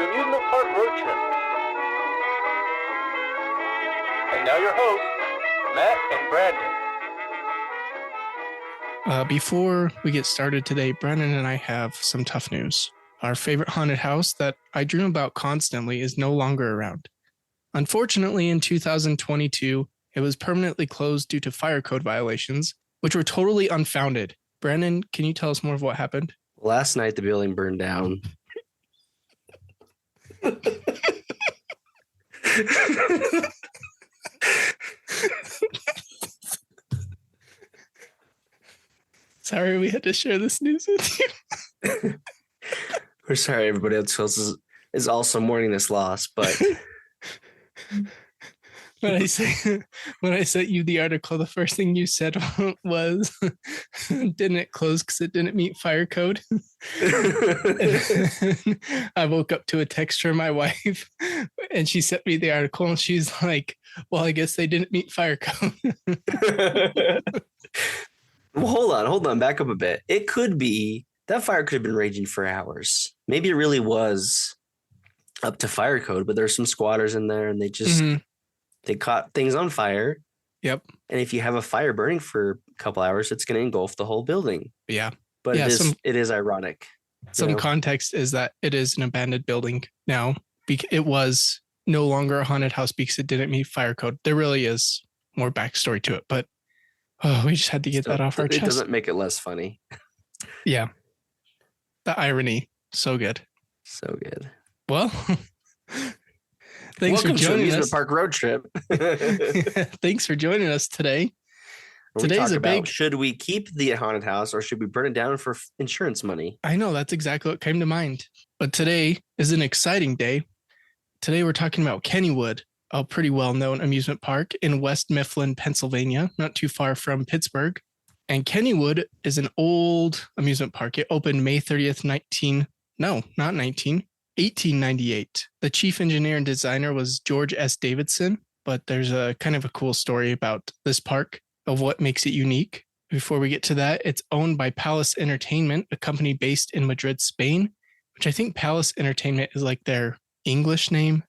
to Amusement Park Road Trip. And now your hosts, Matt and Brandon. Before we get started today, Brandon and I have some tough news. Our favorite haunted house that I dream about constantly is no longer around. Unfortunately, in 2022, it was permanently closed due to fire code violations, which were totally unfounded. Brandon, can you tell us more of what happened? Last night, the building burned down. Sorry we had to share this news with you. We're sorry, everybody else is also mourning this loss, but when I sent you the article, the first thing you said was, "Didn't it close because it didn't meet fire code?" I woke up to a text from my wife, and she sent me the article, and she's like, "Well, I guess they didn't meet fire code." Well, hold on, back up a bit. It could be that fire could have been raging for hours. Maybe it really was up to fire code, but there's some squatters in there, and they just they caught things on fire. Yep. And if you have a fire burning for a couple hours, it's going to engulf the whole building. Yeah. But yeah, it is ironic. Some context is that it is an abandoned building now. It was no longer a haunted house because it didn't meet fire code. There really is more backstory to it, but we just had to get that off our chest. It doesn't make it less funny. Yeah. The irony. So good. So good. Well, thanks Welcome for joining to us. Park Road Trip. Thanks for joining us today. Today's a big. Should we keep the haunted house or should we burn it down for insurance money? I know, that's exactly what came to mind. But today is an exciting day. Today we're talking about Kennywood, a pretty well-known amusement park in West Mifflin, Pennsylvania, not too far from Pittsburgh. And Kennywood is an old amusement park. It opened May 30th, 1898. The chief engineer and designer was George S. Davidson, but there's a kind of a cool story about this park of what makes it unique. Before we get to that, it's owned by Palace Entertainment, a company based in Madrid, Spain, which I think Palace Entertainment is like their English name.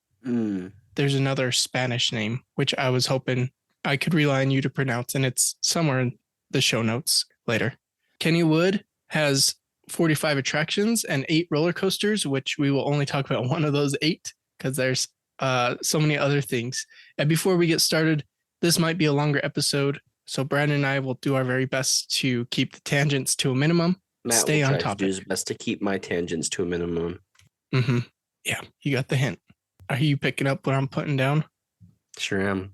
There's another Spanish name, which I was hoping I could rely on you to pronounce, and it's somewhere in the show notes later. Kennywood has 45 attractions and 8 roller coasters, which we will only talk about one of those 8 because there's so many other things. And before we get started, this might be a longer episode, so Brandon and I will do our very best to keep the tangents to a minimum. Matt stay on topic. To do his best to keep my tangents to a minimum. Yeah, you got the hint. Are you picking up what I'm putting down? Sure am.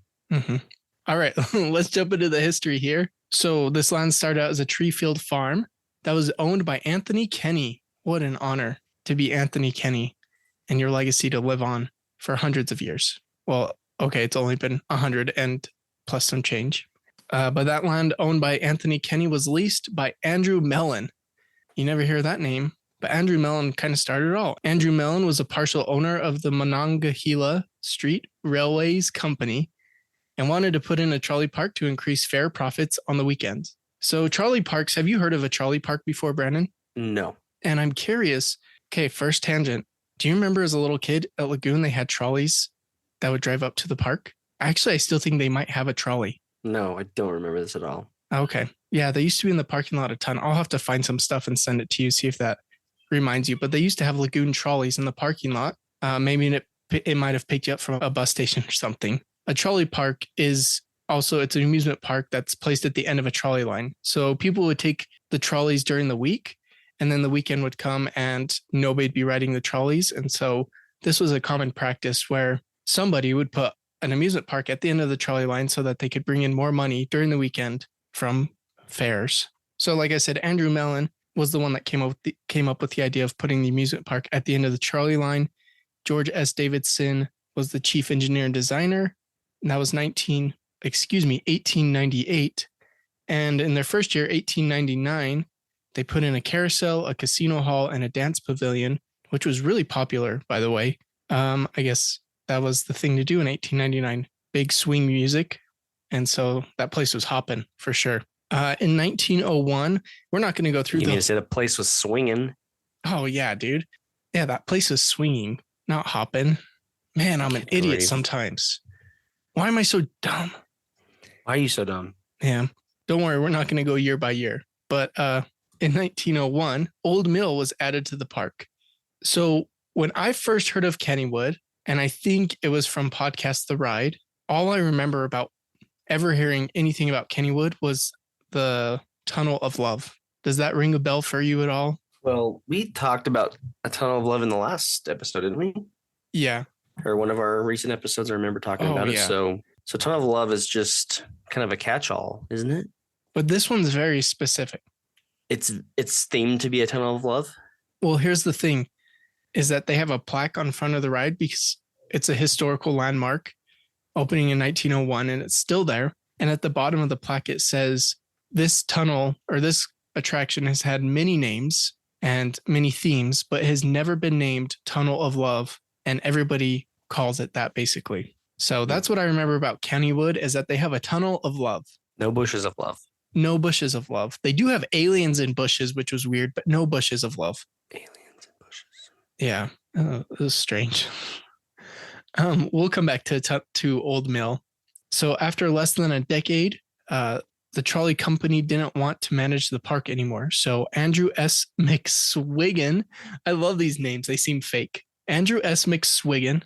All right, let's jump into the history here. So this land started out as a tree-filled farm that was owned by Anthony Kenny. What an honor to be Anthony Kenny and your legacy to live on for hundreds of years. Well, okay, it's only been 100 and plus some change. But that land owned by Anthony Kenny was leased by Andrew Mellon. You never hear that name, but Andrew Mellon kind of started it all. Andrew Mellon was a partial owner of the Monongahela Street Railways Company and wanted to put in a trolley park to increase fare profits on the weekends. So trolley parks, have you heard of a trolley park before, Brandon? No. And I'm curious, okay, first tangent. Do you remember as a little kid at Lagoon, they had trolleys that would drive up to the park? Actually, I still think they might have a trolley. No, I don't remember this at all. Okay. Yeah, they used to be in the parking lot a ton. I'll have to find some stuff and send it to you, see if that reminds you. But they used to have Lagoon trolleys in the parking lot. Maybe it might have picked you up from a bus station or something. A trolley park is also, it's an amusement park that's placed at the end of a trolley line. So people would take the trolleys during the week, and then the weekend would come and nobody'd be riding the trolleys. And so this was a common practice where somebody would put an amusement park at the end of the trolley line so that they could bring in more money during the weekend from fares. So like I said, Andrew Mellon was the one that came up with the idea of putting the amusement park at the end of the trolley line. George S. Davidson was the chief engineer and designer. And that was 1898. And in their first year, 1899, they put in a carousel, a casino hall, and a dance pavilion, which was really popular, by the way. I guess that was the thing to do in 1899. Big swing music. And so that place was hopping for sure. In 1901, we're not going to go through You mean to say the place was swinging? Oh, yeah, dude. Yeah, that place was swinging. Not hopping. Man, I'm an idiot Grief. sometimes. Why am I so dumb? Why are you so dumb? Yeah. Don't worry, we're not going to go year by year. But in 1901, Old Mill was added to the park. So when I first heard of Kennywood, and I think it was from podcast The Ride, all I remember about ever hearing anything about Kennywood was the Tunnel of Love. Does that ring a bell for you at all? Well, we talked about a Tunnel of Love in the last episode, didn't we? Yeah. Or one of our recent episodes. I remember talking about it. So Tunnel of Love is just kind of a catch-all, isn't it? But this one's very specific. It's themed to be a Tunnel of Love. Well, here's the thing, is that they have a plaque on front of the ride because it's a historical landmark opening in 1901, and it's still there. And at the bottom of the plaque, it says, this tunnel or this attraction has had many names and many themes, but has never been named Tunnel of Love. And everybody calls it that, basically. So that's what I remember about Kennywood, is that they have a Tunnel of Love. No bushes of love. No bushes of love. They do have aliens in bushes, which was weird, but no bushes of love. Aliens in bushes. Yeah, it was strange. We'll come back to Old Mill. So after less than a decade, the trolley company didn't want to manage the park anymore. So Andrew S. McSwiggan, I love these names. They seem fake. Andrew S. McSwiggan.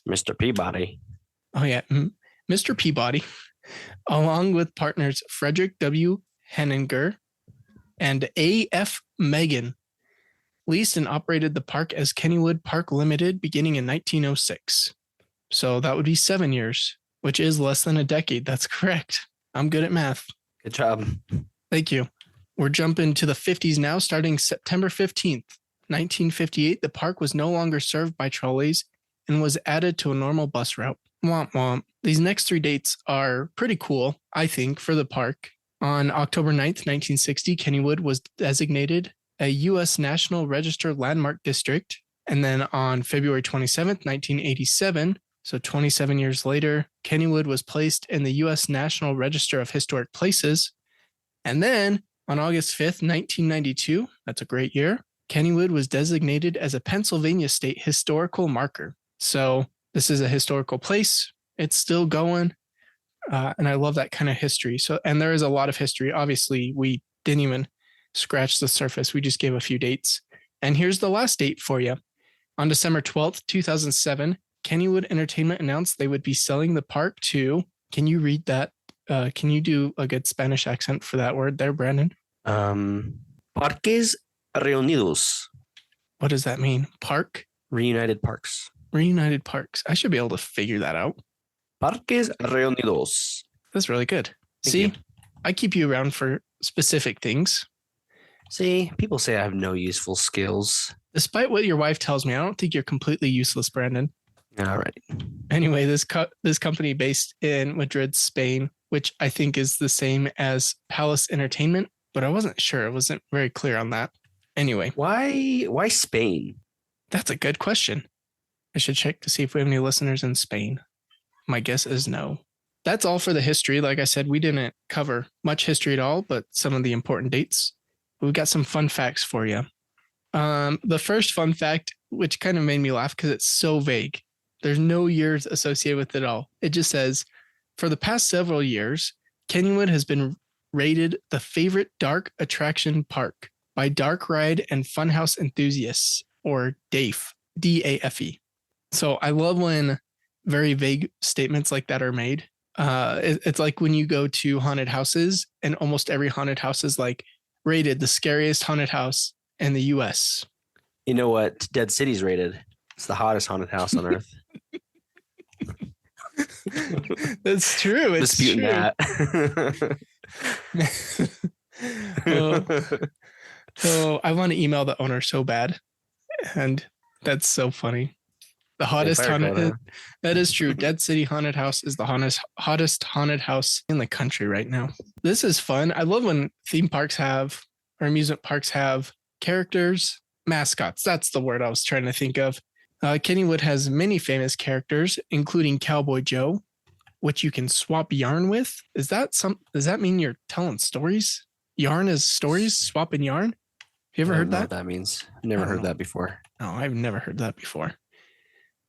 Mr. Peabody. Oh, yeah. Mr. Peabody, along with partners Frederick W. Henninger and A.F. Megan, leased and operated the park as Kennywood Park Limited beginning in 1906. So that would be 7 years, which is less than a decade. That's correct. I'm good at math. Good job. Thank you. We're jumping to the 50s now, starting September 15th, 1958. The park was no longer served by trolleys and was added to a normal bus route. Womp womp. These next 3 dates are pretty cool, I think, for the park. On October 9th, 1960, Kennywood was designated a U.S. National Register Landmark District. And then on February 27th, 1987, so 27 years later, Kennywood was placed in the U.S. National Register of Historic Places. And then on August 5th, 1992, that's a great year, Kennywood was designated as a Pennsylvania State Historical Marker. So this is a historical place. It's still going. And I love that kind of history. So, and there is a lot of history. Obviously, we didn't even scratch the surface. We just gave a few dates. And here's the last date for you. On December 12th, 2007, Kennywood Entertainment announced they would be selling the park to, can you read that? Can you do a good Spanish accent for that word there, Brandon? Parques Reunidos. What does that mean? Park? Reunited Parks. Reunited Parks. I should be able to figure that out. Parques Reunidos. That's really good. Thank See, you. I keep you around for specific things. See, people say I have no useful skills. Despite what your wife tells me, I don't think you're completely useless, Brandon. All right. Anyway, this company based in Madrid, Spain, which I think is the same as Palace Entertainment, but I wasn't sure. I wasn't very clear on that. Anyway. Why Spain? That's a good question. I should check to see if we have any listeners in Spain. My guess is no. That's all for the history. Like I said, we didn't cover much history at all, but some of the important dates. We've got some fun facts for you. The first fun fact, which kind of made me laugh because it's so vague. There's no years associated with it all. It just says, for the past several years, Kennywood has been rated the favorite dark attraction park by Dark Ride and Funhouse enthusiasts, or DAFE, D-A-F-E. So I love when very vague statements like that are made. It's like when you go to haunted houses and almost every haunted house is like rated the scariest haunted house in the U.S. You know what Dead City's rated? It's the hottest haunted house on earth. That's true. It's Disputing true. that. So I want to email the owner so bad. And that's so funny. The hottest haunted, that is true. Dead City Haunted House is the hottest haunted house in the country right now. This is fun. I love when theme parks have, or amusement parks have, characters, mascots. That's the word I was trying to think of. Kennywood has many famous characters, including Cowboy Joe, which you can swap yarn with. Does that mean you're telling stories? Yarn is stories, swapping yarn? Have you ever heard that? What that means. I've never heard that before. No, I've never heard that before.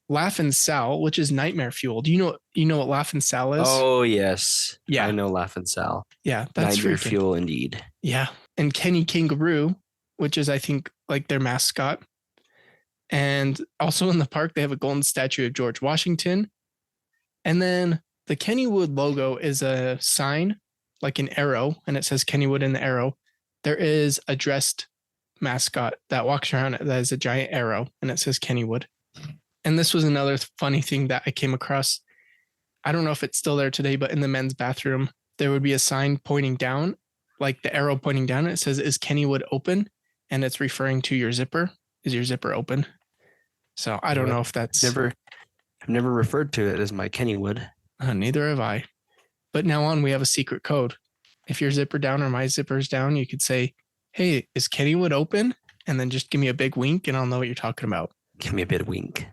Laughing Sal, which is nightmare fuel. Do you know what Laughing Sal is? Oh, yes. Yeah. I know Laughing Sal. Yeah, that's Nightmare freaking. fuel indeed. Yeah. And Kenny Kangaroo, which is, I think, like their mascot. And also in the park, they have a golden statue of George Washington. And then the Kennywood logo is a sign, like an arrow, and it says Kennywood in the arrow. There is a dressed mascot that walks around that is a giant arrow, and it says Kennywood. And this was another funny thing that I came across. I don't know if it's still there today, but in the men's bathroom, there would be a sign pointing down, like the arrow pointing down. It says, "Is Kennywood open?" And it's referring to your zipper. Is your zipper open? So I don't know if that's... I've never referred to it as my Kennywood. Neither have I. But now on, we have a secret code. If your zipper down or my zipper's down, you could say, "Hey, is Kennywood open?" And then just give me a big wink and I'll know what you're talking about. Give me a bit of wink.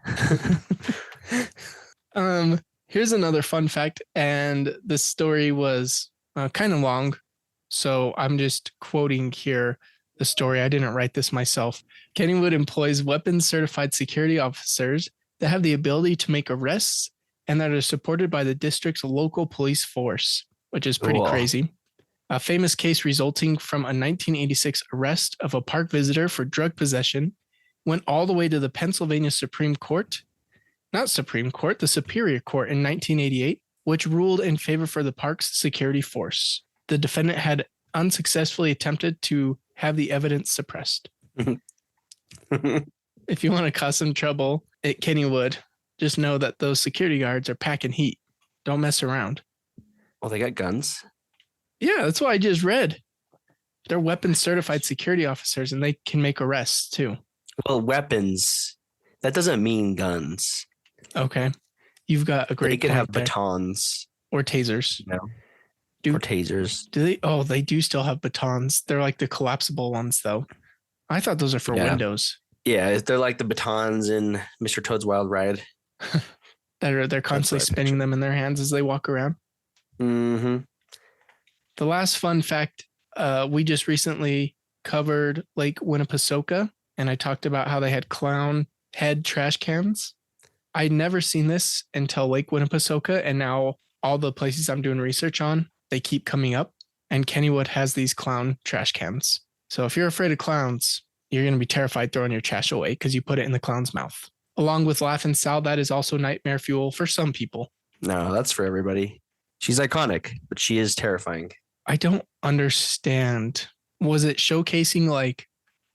Here's another fun fact. And this story was kind of long. So I'm just quoting here the story. I didn't write this myself. Kennywood employs weapons certified security officers that have the ability to make arrests and that are supported by the district's local police force, which is pretty crazy. A famous case resulting from a 1986 arrest of a park visitor for drug possession went all the way to the Pennsylvania Supreme Court, not Supreme Court, the Superior Court in 1988, which ruled in favor for the park's security force. The defendant had unsuccessfully attempted to have the evidence suppressed. If you want to cause some trouble at Kennywood, just know that those security guards are packing heat. Don't mess around. Well, they got guns. Yeah, that's what I just read. They're weapons certified security officers and they can make arrests too. Well, weapons, that doesn't mean guns. Okay. You've got a great They could have there. batons. Or tasers. No. Or tasers. Do they? Oh, they do still have batons. They're like the collapsible ones though. I thought those are for windows. Yeah, they're like the batons in Mr. Toad's Wild Ride. They're constantly spinning them in their hands as they walk around. Mm-hmm. The last fun fact, we just recently covered Lake Winnipesaukee, and I talked about how they had clown head trash cans. I'd never seen this until Lake Winnipesaukee, and now all the places I'm doing research on, they keep coming up, and Kennywood has these clown trash cans. So if you're afraid of clowns, you're going to be terrified throwing your trash away because you put it in the clown's mouth. Along with Laughing Sal, that is also nightmare fuel for some people. No, that's for everybody. She's iconic, but she is terrifying. I don't understand. Was it showcasing like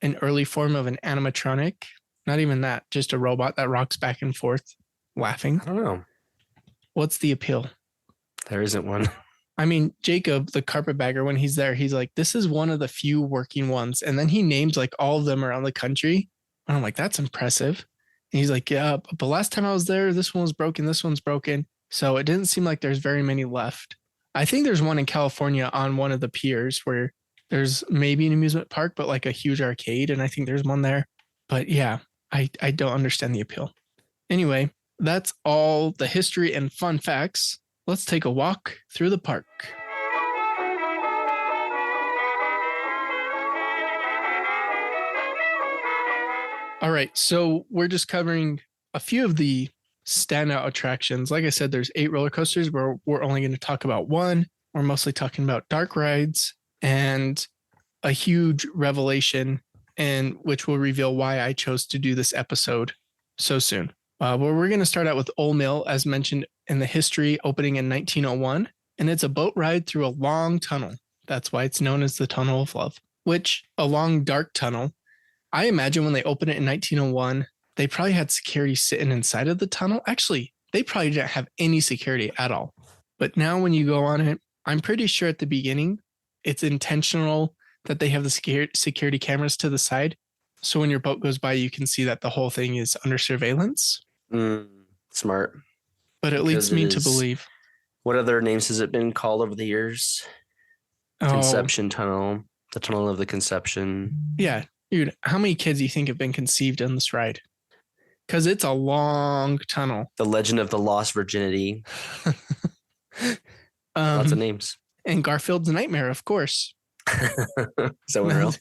an early form of an animatronic? Not even that, just a robot that rocks back and forth laughing. I don't know. What's the appeal? There isn't one. I mean, Jacob, the carpetbagger, when he's there, he's like, this is one of the few working ones. And then he names like all of them around the country. And I'm like, that's impressive. And he's like, yeah, but last time I was there, this one was broken. This one's broken. So it didn't seem like there's very many left. I think there's one in California on one of the piers where there's maybe an amusement park, but like a huge arcade. And I think there's one there. But yeah, I don't understand the appeal. Anyway, that's all the history and fun facts. Let's take a walk through the park. All right, so we're just covering a few of the standout attractions. Like I said, there's 8 roller coasters, but we're only going to talk about one. We're mostly talking about dark rides and a huge revelation, and which will reveal why I chose to do this episode so soon. Well, we're going to start out with Old Mill, as mentioned in the history, opening in 1901, and it's a boat ride through a long tunnel. That's why it's known as the Tunnel of Love, which a long, dark tunnel. I imagine when they opened it in 1901, they probably had security sitting inside of the tunnel. Actually, they probably didn't have any security at all. But now when you go on it, I'm pretty sure at the beginning, it's intentional that they have the security cameras to the side. So when your boat goes by, you can see that the whole thing is under surveillance. Smart. But it leads me to believe. What other names has it been called over the years? Conception Tunnel, the Tunnel of the Conception. Yeah. Dude, how many kids do you think have been conceived on this ride? Because it's a long tunnel. The Legend of the Lost Virginity. Lots of names. And Garfield's Nightmare, of course. Is that one real?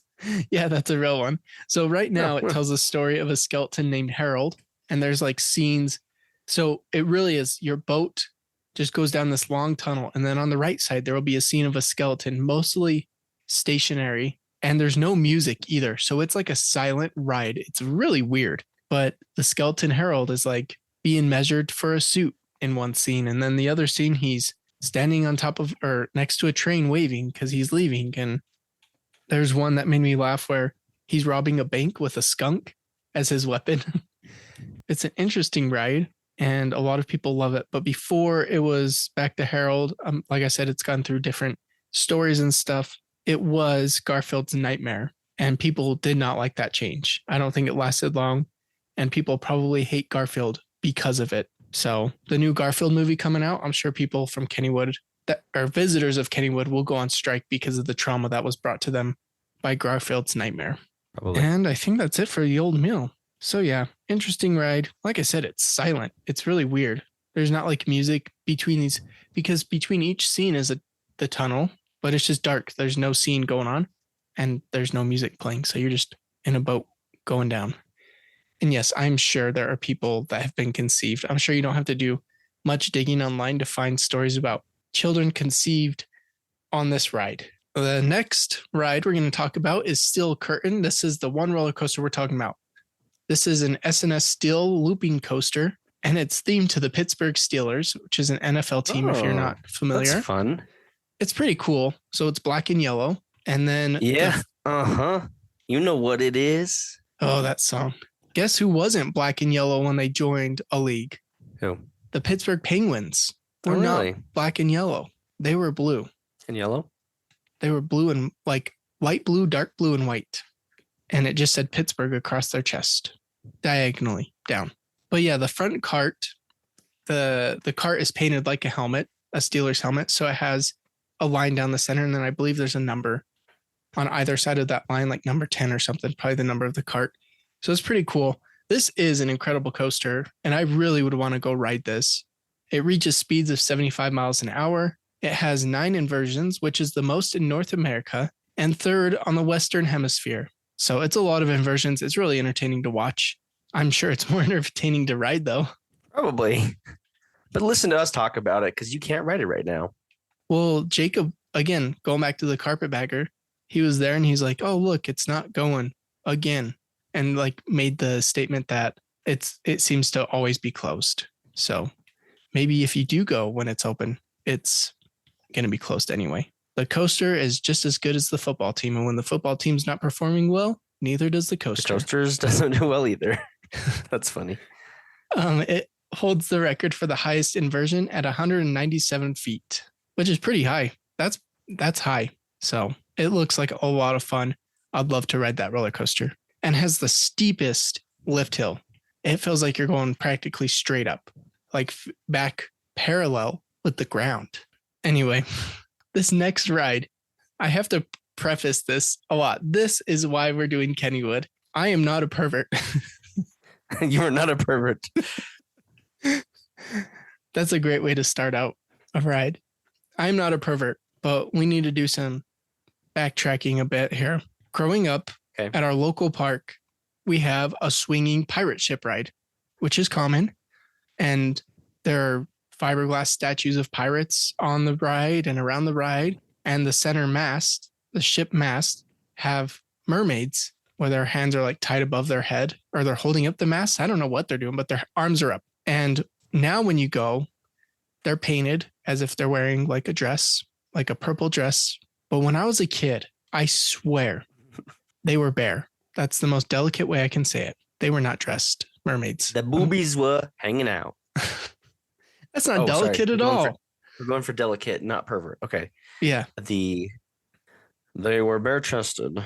Yeah, that's a real one. So right now it tells a story of a skeleton named Harold. And there's like scenes So it really is, your boat just goes down this long tunnel. And then on the right side, there will be a scene of a skeleton, mostly stationary. And there's no music either. So it's like a silent ride. It's really weird. But the skeleton herald is like being measured for a suit in one scene. And then the other scene, he's standing on top of or next to a train waving because he's leaving. And there's one that made me laugh where he's robbing a bank with a skunk as his weapon. It's an interesting ride and a lot of people love it. But before it was back to Harold, like I said, it's gone through different stories and stuff. It was Garfield's nightmare and people did not like that change. I don't think it lasted long and people probably hate Garfield because of it. So the new Garfield movie coming out, I'm sure people from Kennywood that are visitors of Kennywood will go on strike because of the trauma that was brought to them by Garfield's nightmare. Probably. And I think that's it for the old mill. So yeah, interesting ride. Like I said, it's silent. It's really weird. There's not like music between these because between each scene is the tunnel, but it's just dark. There's no scene going on and there's no music playing. So you're just in a boat going down. And yes, I'm sure there are people that have been conceived. I'm sure you don't have to do much digging online to find stories about children conceived on this ride. The next ride we're going to talk about is Steel Curtain. This is the one roller coaster we're talking about. This is an S&S Steel looping coaster, and it's themed to the Pittsburgh Steelers, which is an NFL team if you're not familiar. That's fun. It's pretty cool. So it's black and yellow. And then... Yeah. You know what it is? Oh, that song. Guess who wasn't black and yellow when they joined a league? Who? The Pittsburgh Penguins were not black and yellow. They were blue. And yellow? They were blue and like light blue, dark blue, and white. And it just said Pittsburgh across their chest, diagonally down. But yeah, the front cart, the cart is painted like a helmet, a Steelers helmet. So it has a line down the center. And then I believe there's a number on either side of that line, like number 10 or something, probably the number of the cart. So it's pretty cool. This is an incredible coaster, and I really would want to go ride this. It reaches speeds of 75 miles an hour. It has 9 inversions, which is the most in North America, and third on the Western Hemisphere. So it's a lot of inversions. It's really entertaining to watch. I'm sure it's more entertaining to ride, though. Probably. But listen to us talk about it, because you can't ride it right now. Well, Jacob, again, going back to the carpetbagger, he was there, and he's like, oh, look, it's not going again. And like made the statement that it seems to always be closed. So maybe if you do go when it's open, it's going to be closed anyway. The coaster is just as good as the football team. And when the football team's not performing well, neither does the coaster. The coasters doesn't do well either. That's funny. It holds the record for the highest inversion at 197 feet, which is pretty high. That's high. So it looks like a lot of fun. I'd love to ride that roller coaster. And has the steepest lift hill. It feels like you're going practically straight up, like back parallel with the ground. Anyway, this next ride, I have to preface this a lot. This is why we're doing Kennywood. I am not a pervert. You are not a pervert. That's a great way to start out a ride. I'm not a pervert, but we need to do some backtracking a bit here. Growing up, okay, at our local park, we have a swinging pirate ship ride, which is common. And there are fiberglass statues of pirates on the ride and around the ride. And the center mast, the ship mast, have mermaids where their hands are like tied above their head or they're holding up the mast. I don't know what they're doing, but their arms are up. And now when you go, they're painted as if they're wearing like a dress, like a purple dress. But when I was a kid, I swear, they were bare. That's the most delicate way I can say it. They were not dressed mermaids. The boobies were hanging out. That's not delicate at all. We're going for delicate, not pervert. Okay. Yeah. They were bare-chested.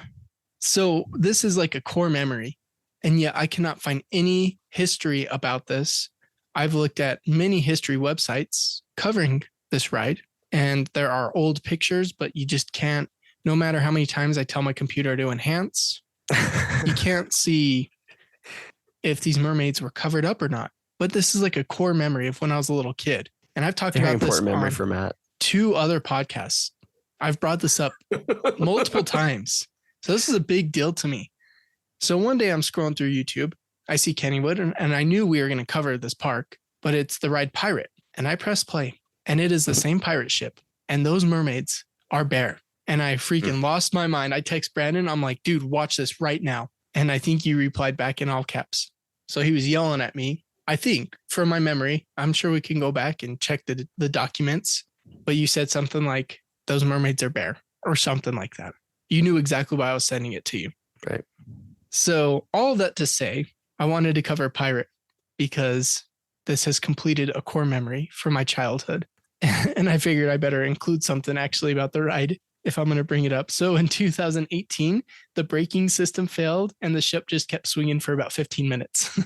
So this is like a core memory. And yet I cannot find any history about this. I've looked at many history websites covering this ride. And there are old pictures, but you just can't. No matter how many times I tell my computer to enhance, you can't see if these mermaids were covered up or not. But this is like a core memory of when I was a little kid. And I've talked about this on for Matt. 2 other podcasts. I've brought this up multiple times. So this is a big deal to me. So one day I'm scrolling through YouTube. I see Kennywood, and I knew we were going to cover this park. but it's the ride Pirate. And I press play, and it is the same pirate ship. And those mermaids are bare. And I freaking lost my mind. I text Brandon. I'm like, dude, watch this right now. And I think you replied back in all caps. So he was yelling at me. I think from my memory, I'm sure we can go back and check the documents. But you said something like, those mermaids are bare or something like that. You knew exactly why I was sending it to you. Right. So all of that to say, I wanted to cover Pirate because this has completed a core memory from my childhood. And I figured I better include something actually about the ride if I'm going to bring it up. So in 2018, the braking system failed and the ship just kept swinging for about 15 minutes.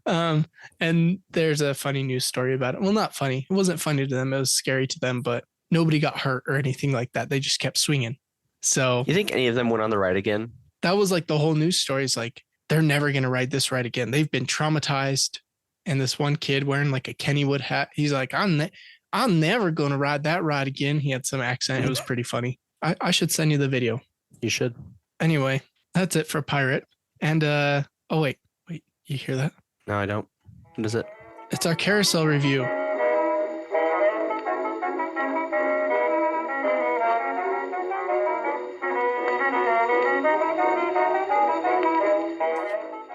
And there's a funny news story about it. Well, not funny. It wasn't funny to them. It was scary to them, but nobody got hurt or anything like that. They just kept swinging. So You think any of them went on the ride again? that was like the whole news story is like, they're never going to ride this ride again. They've been traumatized. And this one kid wearing like a Kennywood hat, he's like, I'm never going to ride that ride again. He had some accent. It was pretty funny. I should send you the video. You should. Anyway, that's it for Pirate. And oh wait, you hear that? No, I don't. What is it? It's our carousel review.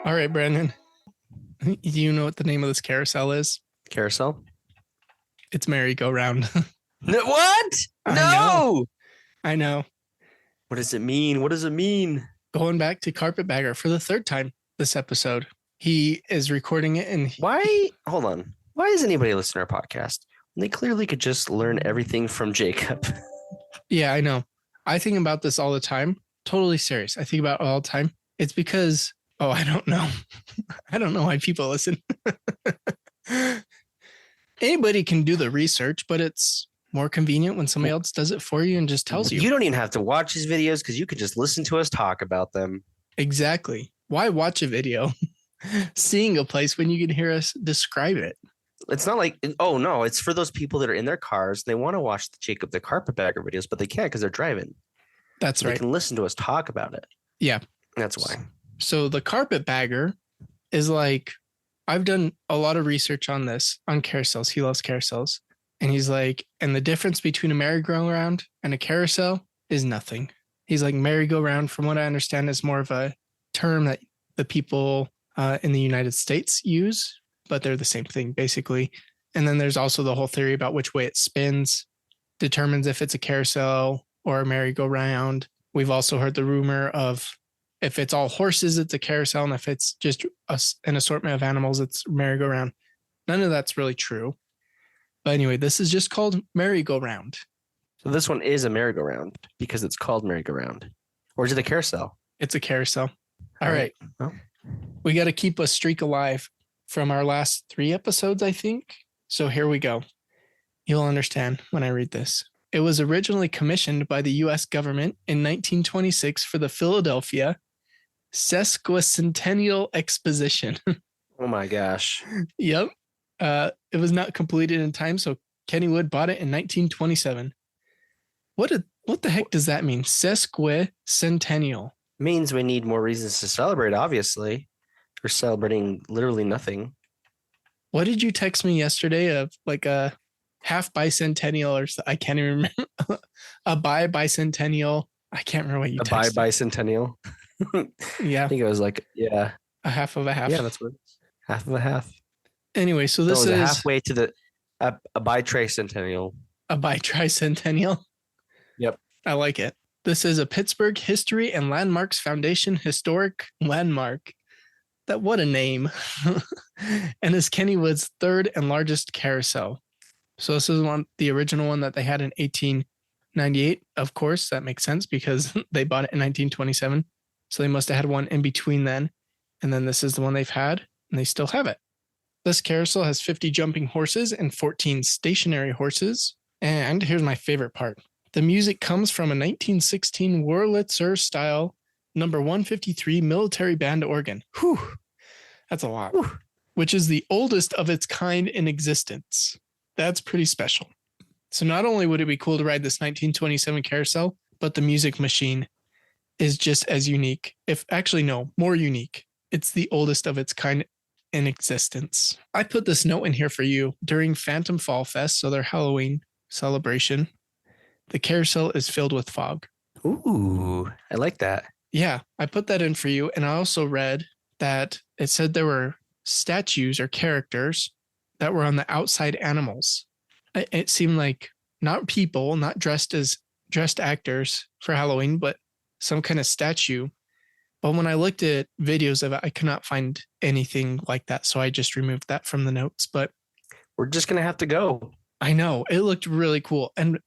All right, Brandon. Do you know what the name of this carousel is? Carousel? It's merry-go-round. No, what? I No. I know. What does it mean? What does it mean? Going back to Carpetbagger for the third time this episode. He is recording it and Why? Hold on. Why does anybody listen to our podcast? They clearly could just learn everything from Jacob. yeah, I know. I think about this all the time. Totally serious. I think about it all the time. It's because, I don't know. I don't know why people listen. Anybody can do the research, but it's more convenient when somebody else does it for you and just tells you. You don't even have to watch his videos because you could just listen to us talk about them. Exactly. Why watch a video seeing a place when you can hear us describe it? It's not like, oh no, it's for those people that are in their cars. They want to watch the Jacob the Carpetbagger videos, but they can't because they're driving. That's right. They can listen to us talk about it. Yeah. That's why. So the Carpetbagger is like, I've done a lot of research on this, on carousels. He loves carousels. And he's like, and the difference between a merry-go-round and a carousel is nothing. He's like, merry-go-round, from what I understand, is more of a term that the people in the United States use, but they're the same thing, basically. And then there's also the whole theory about which way it spins, determines if it's a carousel or a merry-go-round. We've also heard the rumor of if it's all horses, it's a carousel, and if it's just an assortment of animals, it's merry-go-round. None of that's really true. But anyway, this is just called merry-go-round. So this one is a merry-go-round because it's called merry-go-round. Or is it a carousel? It's a carousel. All right. Well, We got to keep a streak alive from our last 3 episodes, I think. So here we go. You'll understand when I read this. It was originally commissioned by the U.S. government in 1926 for the Philadelphia Sesquicentennial Exposition. oh my gosh. Yep. It was not completed in time, so Kennywood bought it in 1927. What the heck does that mean? Sesquicentennial. Means we need more reasons to celebrate, obviously. We're celebrating literally nothing. What did you text me yesterday of like a half bicentennial or I can't even remember. A bicentennial. I can't remember what you texted. A bicentennial. Yeah. I think it was like, yeah. A half of a half. Yeah, that's what it is. Half of a half. Anyway, so this is halfway to a bitricentennial. A bitricentennial. Yep. I like it. This is a Pittsburgh History and Landmarks Foundation historic landmark. What a name. And is Kennywood's third and largest carousel. So this is the original one that they had in 1898. Of course, that makes sense because they bought it in 1927. So they must have had one in between then. And then this is the one they've had, and they still have it. This carousel has 50 jumping horses and 14 stationary horses. And here's my favorite part. The music comes from a 1916 Wurlitzer style number 153 military band organ. Whew, that's a lot. Whew. Which is the oldest of its kind in existence. That's pretty special. So not only would it be cool to ride this 1927 carousel, but the music machine is just as unique. More unique. It's the oldest of its kind in existence. I put this note in here for you. During Phantom Fall Fest, so their Halloween celebration, the carousel is filled with fog. Ooh, I like that. Yeah, I put that in for you. And I also read that it said there were statues or characters that were on the outside animals. It seemed like not people, not dressed actors for Halloween, but some kind of statue. But when I looked at videos of it, I could not find anything like that. So I just removed that from the notes. But We're just going to have to go. I know it looked really cool. And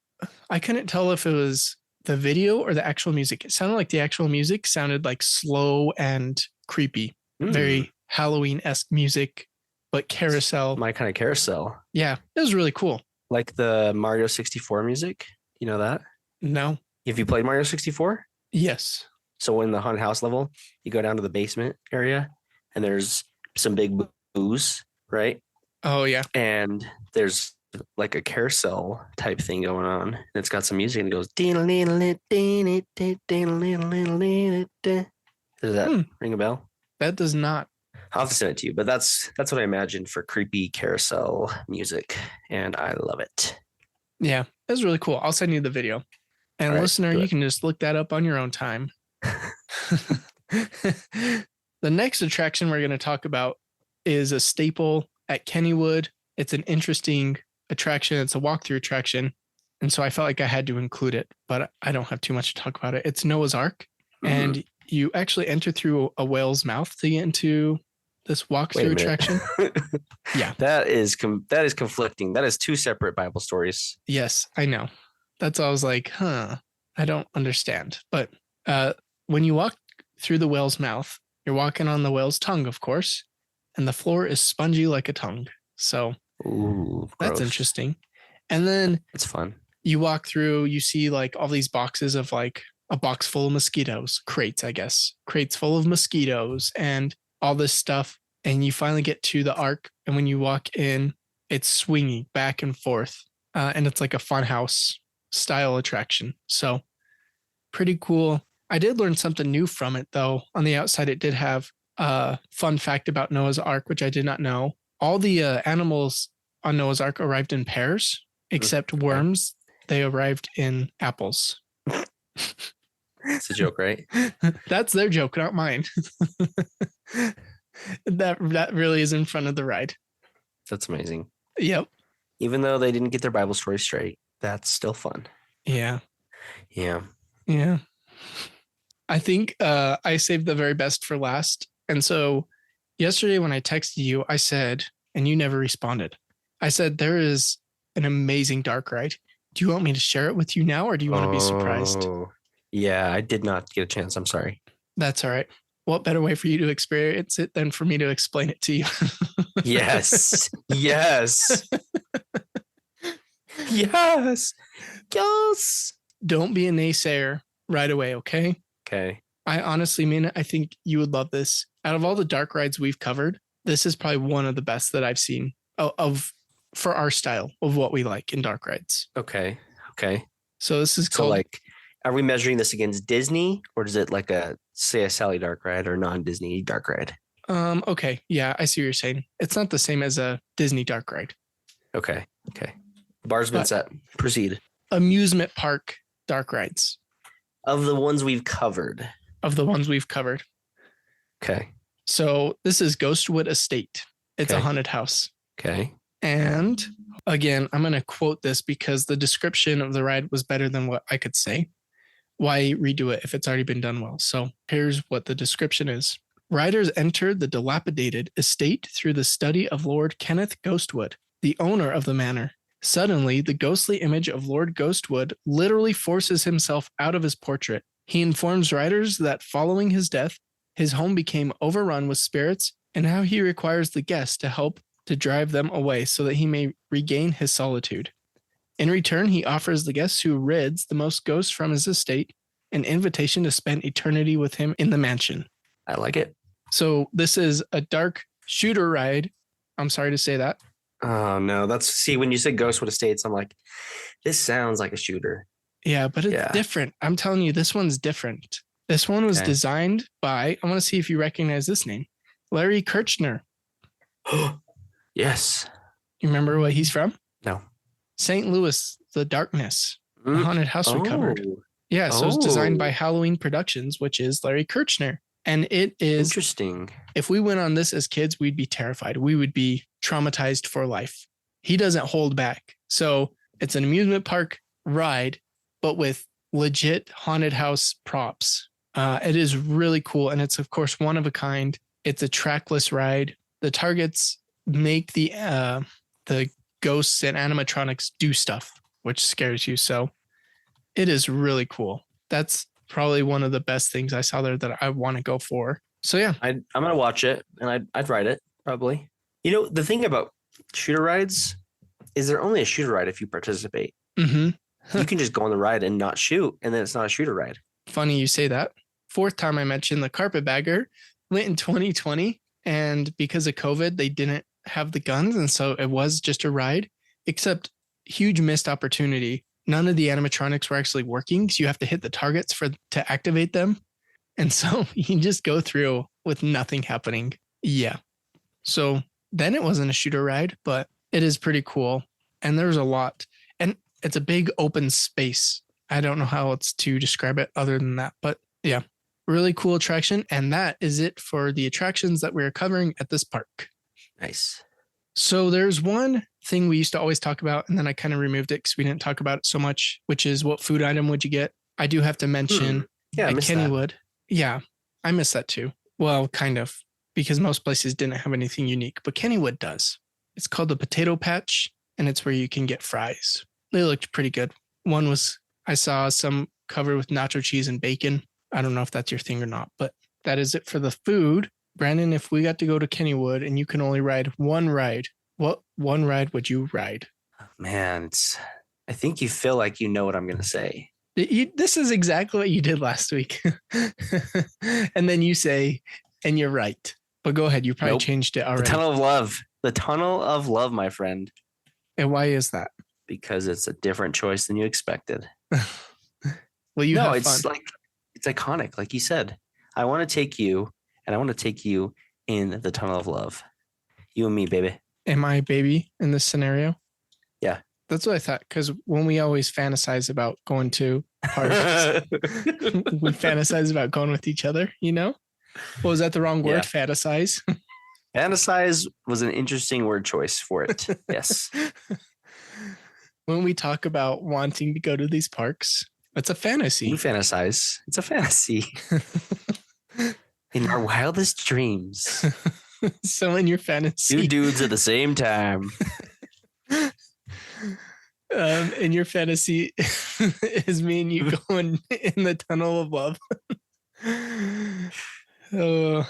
I couldn't tell if it was the video or the actual music. It sounded like the actual music sounded like slow and creepy, very Halloween-esque music, but carousel. My kind of carousel. Yeah, it was really cool. Like the Mario 64 music. You know that? No. Have you played Mario 64? Yes. So in the haunted house level, you go down to the basement area and there's some big booze, right? Oh, yeah. And there's like a carousel type thing going on. And it's got some music and it goes. Does that ring a bell? That does not. I'll have to send it to you, but that's what I imagined for creepy carousel music, and I love it. Yeah, it was really cool. I'll send you the video. And All right, listener, you can just look that up on your own time. The next attraction we're going to talk about is a staple at Kennywood. It's an interesting attraction. It's a walkthrough attraction. And so I felt like I had to include it, but I don't have too much to talk about it. It's Noah's Ark. And you actually enter through a whale's mouth to get into this walkthrough attraction. Yeah. That is conflicting. That is two separate Bible stories. Yes, I know. That's all I was like, I don't understand. But when you walk through the whale's mouth, you're walking on the whale's tongue, of course, and the floor is spongy like a tongue. So that's interesting. And then it's fun. You walk through, you see like all these boxes of like a box full of mosquitoes, crates, I guess, crates full of mosquitoes and all this stuff. And you finally get to the ark. And when you walk in, it's swinging back and forth. And it's like a funhouse style attraction. So pretty cool. I did learn something new from it, though. On the outside, it did have a fun fact about Noah's Ark, which I did not know. All the animals on Noah's Ark arrived in pairs, except worms. They arrived in apples. It's a joke, right? That's their joke, not mine. That really is in front of the ride. That's amazing. Yep. Even though they didn't get their Bible story straight, that's still fun. Yeah. Yeah. Yeah. I think I saved the very best for last. And so yesterday when I texted you, I said, and you never responded. I said, there is an amazing dark ride. Do you want me to share it with you now, or do you want to be surprised? Yeah, I did not get a chance. I'm sorry. That's all right. What better way for you to experience it than for me to explain it to you? Yes. Yes. Yes. Yes. Don't be a naysayer right away, okay? Okay. I honestly mean it. I think you would love this. Out of all the dark rides we've covered, this is probably one of the best that I've seen for our style of what we like in dark rides. Okay. Okay. So this is called, like, are we measuring this against Disney, or is it like a Sally dark ride or non-Disney dark ride? Okay. Yeah, I see what you're saying. It's not the same as a Disney dark ride. Okay. Okay. The bar's been set. Proceed. Amusement park dark rides. Of the ones we've covered. Okay. So this is Ghostwood Estate. It's a haunted house. Okay. And again, I'm going to quote this because the description of the ride was better than what I could say. Why redo it if it's already been done well? So here's what the description is. Riders entered the dilapidated estate through the study of Lord Kenneth Ghostwood, the owner of the manor. Suddenly, the ghostly image of Lord Ghostwood literally forces himself out of his portrait. He informs riders that following his death, his home became overrun with spirits, and how he requires the guests to help to drive them away so that he may regain his solitude. In return, he offers the guests who rids the most ghosts from his estate an invitation to spend eternity with him in the mansion. I like it. So this is a dark shooter ride. I'm sorry to say that. Oh, no. When you said Ghostwood Estates, I'm like, this sounds like a shooter. Yeah, but it's different. I'm telling you, this one's different. This one was designed by, I want to see if you recognize this name, Larry Kirchner. Yes. You remember what he's from? No. St. Louis, The Darkness, the haunted house we covered. Yeah, so it's designed by Halloween Productions, which is Larry Kirchner. And it is interesting. If we went on this as kids, we'd be terrified. We would be traumatized for life. He doesn't hold back. So it's an amusement park ride, but with legit haunted house props. It is really cool. And it's, of course, one of a kind. It's a trackless ride. The targets make the ghosts and animatronics do stuff, which scares you. So it is really cool. That's probably one of the best things I saw there that I want to go for. So yeah, I'm going to watch it and I'd ride it probably. You know, the thing about shooter rides is they're only a shooter ride if you participate. Mm-hmm. You can just go on the ride and not shoot, and then it's not a shooter ride. Funny you say that. Fourth time I mentioned the Carpetbagger went in 2020, and because of COVID, they didn't have the guns, and so it was just a ride, except huge missed opportunity. None of the animatronics were actually working, so you have to hit the targets to activate them. And so you can just go through with nothing happening. Yeah. So then it wasn't a shooter ride, but it is pretty cool. And there's a lot. And it's a big open space. I don't know how else to describe it other than that. But yeah, really cool attraction. And that is it for the attractions that we're covering at this park. Nice. So there's one thing we used to always talk about, and then I kind of removed it because we didn't talk about it so much, which is what food item would you get? I do have to mention at Kennywood. Yeah, I miss that too. Well, kind of, because most places didn't have anything unique, but Kennywood does. It's called the Potato Patch, and it's where you can get fries. They looked pretty good. One was, I saw some covered with nacho cheese and bacon. I don't know if that's your thing or not, but that is it for the food. Brandon, if we got to go to Kennywood and you can only ride one ride, what one ride would you ride? Man, I think you feel like you know what I'm going to say. This is exactly what you did last week. And then you say, and you're right. But go ahead. You probably changed it already. The Tunnel of Love. The Tunnel of Love, my friend. And why is that? Because it's a different choice than you expected. Well, you have fun. It's like, it's iconic. Like you said, I want to take you in the Tunnel of Love. You and me, baby. Am I a baby in this scenario? Yeah. That's what I thought. Because when we always fantasize about going to parks, we fantasize about going with each other, you know? Well, was that the wrong word? Yeah. Fantasize? Fantasize was an interesting word choice for it. Yes. When we talk about wanting to go to these parks, it's a fantasy. You fantasize. It's a fantasy. In our wildest dreams. So in your fantasy. Two dudes at the same time. In your fantasy is me and you going in the Tunnel of Love. Oh,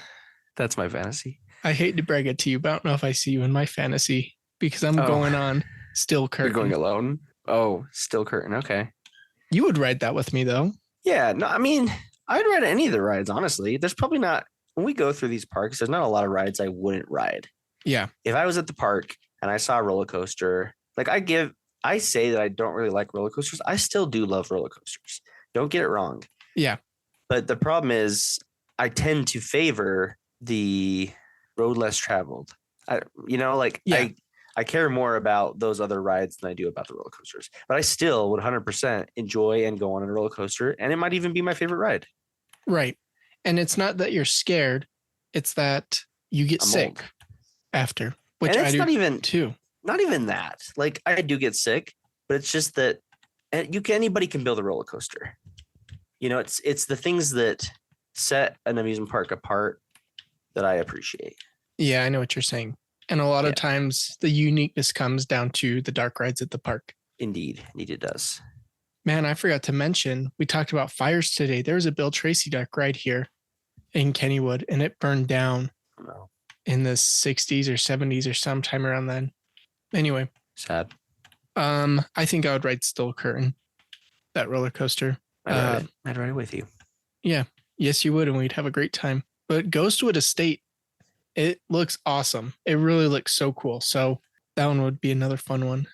that's my fantasy. I hate to brag it to you, but I don't know if I see you in my fantasy because I'm going on Still Curtain. You're going alone? Oh, Still Curtain. Okay. You would ride that with me though. Yeah. No, I mean, I'd ride any of the rides, honestly. There's probably not, when we go through these parks, there's not a lot of rides I wouldn't ride. Yeah. If I was at the park and I saw a roller coaster, like I say that I don't really like roller coasters. I still do love roller coasters. Don't get it wrong. Yeah. But the problem is I tend to favor the road less traveled. I care more about those other rides than I do about the roller coasters. But I still would 100% enjoy and go on a roller coaster. And it might even be my favorite ride. Right. And it's not that you're scared. It's that you get sick after. Which I do not even too. Not even that. Like I do get sick, but it's just that anybody can build a roller coaster. You know, it's the things that set an amusement park apart that I appreciate. Yeah, I know what you're saying. And a lot of times the uniqueness comes down to the dark rides at the park. Indeed it does. Man, I forgot to mention, we talked about fires today. There was a Bill Tracy dark ride here in Kennywood, and it burned down in the 60s or 70s or sometime around then. Anyway. Sad. I think I would ride Still Curtain, that roller coaster. I'd ride it with you. Yeah. Yes, you would, and we'd have a great time. But Ghostwood Estate, it looks awesome. It really looks so cool. So that one would be another fun one.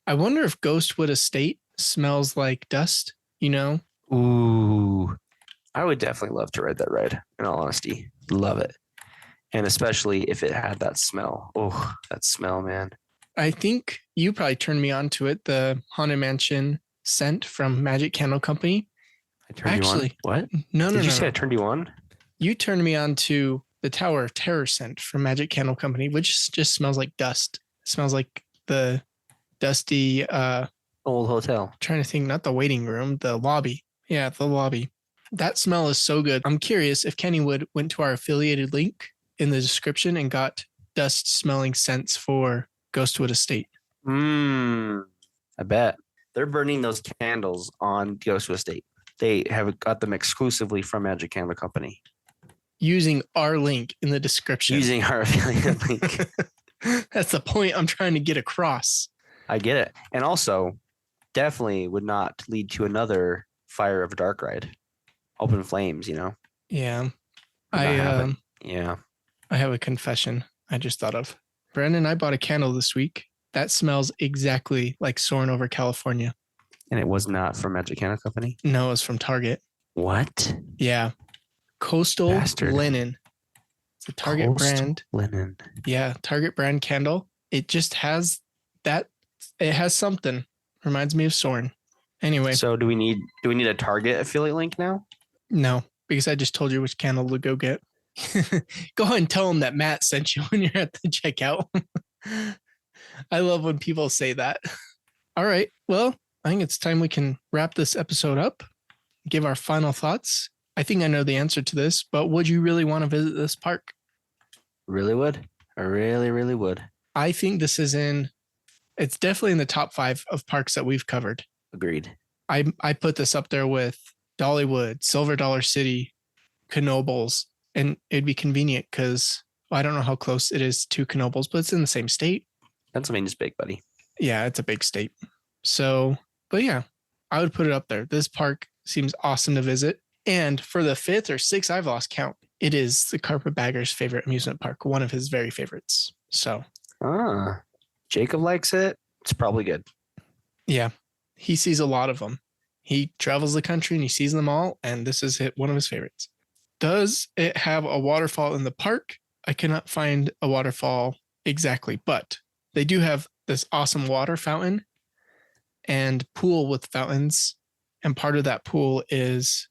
I wonder if Ghostwood Estate smells like dust, you know? Ooh. I would definitely love to ride that ride, in all honesty. Love it. And especially if it had that smell. Oh, that smell, man. I think you probably turned me on to it. The Haunted Mansion scent from Magic Candle Company. I turned you on? What? No. Did you say I turned you on? You turned me on to the Tower of Terror scent from Magic Candle Company, which just smells like dust. It smells like the dusty Old hotel. Trying to think, not the waiting room, the lobby. Yeah, the lobby. That smell is so good. I'm curious if Kennywood went to our affiliated link in the description and got dust smelling scents for Ghostwood Estate. I bet. They're burning those candles on Ghostwood Estate. They have got them exclusively from Magic Candle Company. Using our link in the description. Using our affiliate link. That's the point I'm trying to get across. I get it. And also, definitely would not lead to another Fire of Dark ride. Open flames, you know? Yeah. Yeah. I have a confession I just thought of. Brandon, I bought a candle this week. That smells exactly like Soarin' Over California. And it was not from Magic Candle Company? No, it was from Target. What? Yeah. Coastal Bastard. Linen. It's a Target brand. Linen. Yeah, Target brand candle. It just has that. It has something. Reminds me of Soarin'. Anyway. So do we need a Target affiliate link now? No, because I just told you which candle to go get. Go ahead and tell them that Matt sent you when you're at the checkout. I love when people say that. All right. Well, I think it's time we can wrap this episode up, give our final thoughts. I think I know the answer to this, but would you really want to visit this park? Really would. I really, really would. I think this is it's definitely in the top 5 of parks that we've covered. Agreed. I put this up there with Dollywood, Silver Dollar City, Knoebels, and it'd be convenient because I don't know how close it is to Knoebels, but it's in the same state. Pennsylvania's big, buddy. Yeah, it's a big state. So, but yeah, I would put it up there. This park seems awesome to visit. And for the 5th or 6th, I've lost count. It is the carpetbagger's favorite amusement park, one of his very favorites. So, Jacob likes it. It's probably good. Yeah, he sees a lot of them. He travels the country and he sees them all. And this is one of his favorites. Does it have a waterfall in the park? I cannot find a waterfall exactly, but they do have this awesome water fountain and pool with fountains. And part of that pool is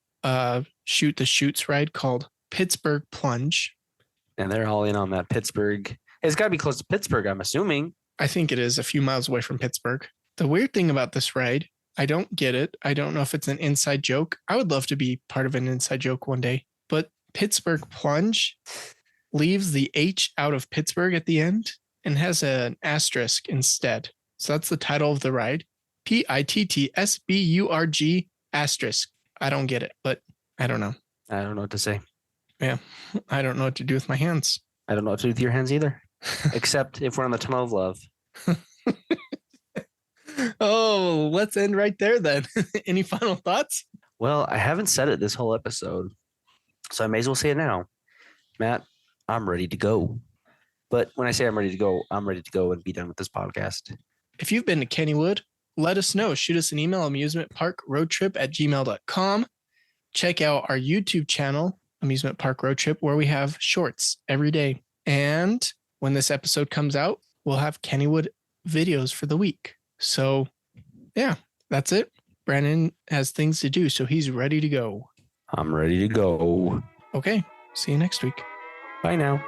Shoot the Chutes ride called Pittsburgh Plunge. And they're all in on that Pittsburgh. It's got to be close to Pittsburgh, I'm assuming. I think it is a few miles away from Pittsburgh. The weird thing about this ride, I don't get it. I don't know if it's an inside joke. I would love to be part of an inside joke one day. But Pittsburgh Plunge leaves the H out of Pittsburgh at the end and has an asterisk instead. So that's the title of the ride. PITTSBURG asterisk. I don't get it, but I don't know. I don't know what to say. Yeah, I don't know what to do with my hands. I don't know what to do with your hands either, except if we're on the tunnel of love. Oh, let's end right there then. Any final thoughts? Well, I haven't said it this whole episode, so I may as well say it now. Matt, I'm ready to go. But when I say I'm ready to go and be done with this podcast. If you've been to Kennywood, let us know. Shoot us an email, amusementparkroadtrip@gmail.com. Check out our YouTube channel, Amusement Park Road Trip, where we have shorts every day. And when this episode comes out, we'll have Kennywood videos for the week. So, yeah, that's it. Brandon has things to do, so he's ready to go. I'm ready to go. Okay, see you next week. Bye now.